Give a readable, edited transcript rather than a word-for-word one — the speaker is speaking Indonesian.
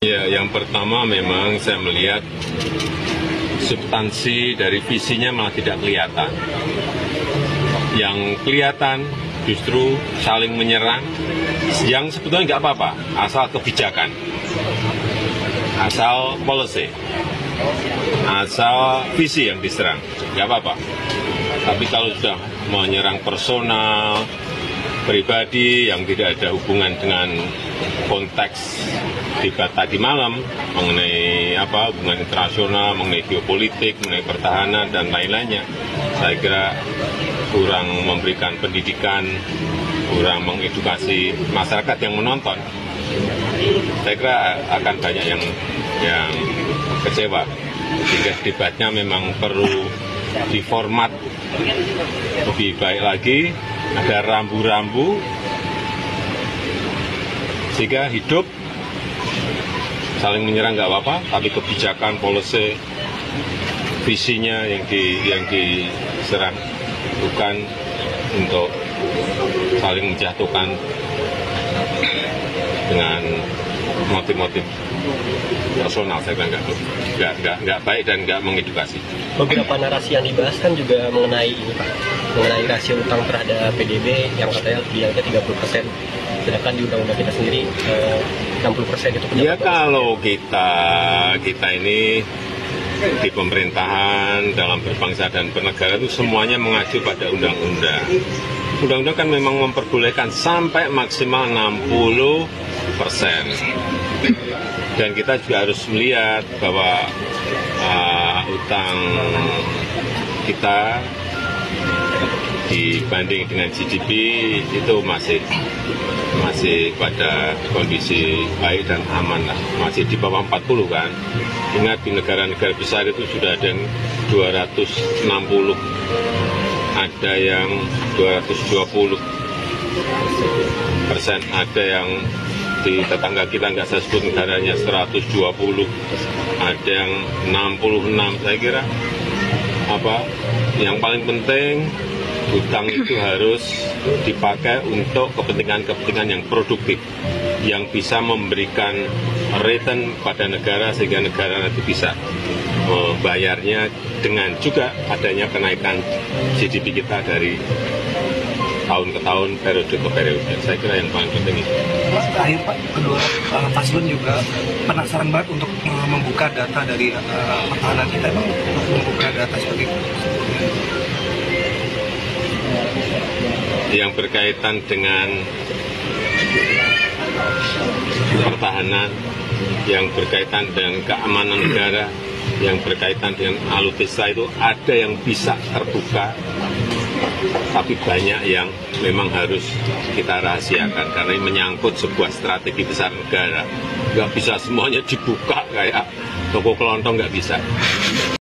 Ya, yang pertama memang saya melihat substansi dari visinya malah tidak kelihatan. Yang kelihatan justru saling menyerang, yang sebetulnya nggak apa-apa, asal kebijakan, asal policy, asal visi yang diserang, nggak apa-apa. Tapi kalau sudah menyerang personal, pribadi yang tidak ada hubungan dengan konteks debat tadi malam mengenai hubungan internasional, mengenai geopolitik, mengenai pertahanan dan lain-lainnya, saya kira kurang memberikan pendidikan, kurang mengedukasi masyarakat yang menonton. Saya kira akan banyak yang kecewa, sehingga debatnya memang perlu diformat lebih baik lagi, ada rambu-rambu sehingga hidup. Saling menyerang nggak apa-apa, tapi kebijakan, policy, visinya yang diserang, bukan untuk saling menjatuhkan dengan motif-motif personal. Saya kira nggak baik dan nggak mengedukasi. Beberapa narasi yang dibahas kan juga mengenai ini Pak, mengenai rasio utang terhadap PDB yang katanya bilangnya 30%, sedangkan di undang-undang kita sendiri 60% itu. Ya kalau kita ini di pemerintahan, dalam berbangsa dan bernegara itu semuanya mengacu pada undang-undang. Undang-undang kan memang memperbolehkan sampai maksimal 60%. Dan kita juga harus melihat bahwa utang kita dibanding dengan GDP itu masih pada kondisi baik dan aman lah, masih di bawah 40 kan. Ingat di negara-negara besar itu sudah ada yang 260, ada yang 220%, ada yang di tetangga kita nggak saya sebut negaranya 120, ada yang 66. Saya kira yang paling penting utang itu harus dipakai untuk kepentingan-kepentingan yang produktif, yang bisa memberikan return pada negara sehingga negara nanti bisa membayarnya dengan juga adanya kenaikan GDP kita dari tahun ke tahun, periode ke periode. Saya kira yang paling penting itu. Terakhir Pak, kedua paslon juga penasaran banget untuk membuka data dari pertahanan kita. Emang membuka data seperti itu? Yang berkaitan dengan pertahanan, yang berkaitan dengan keamanan negara, yang berkaitan dengan alutsista itu ada yang bisa terbuka, tapi banyak yang memang harus kita rahasiakan karena ini menyangkut sebuah strategi besar negara. Nggak bisa semuanya dibuka kayak toko kelontong, nggak bisa.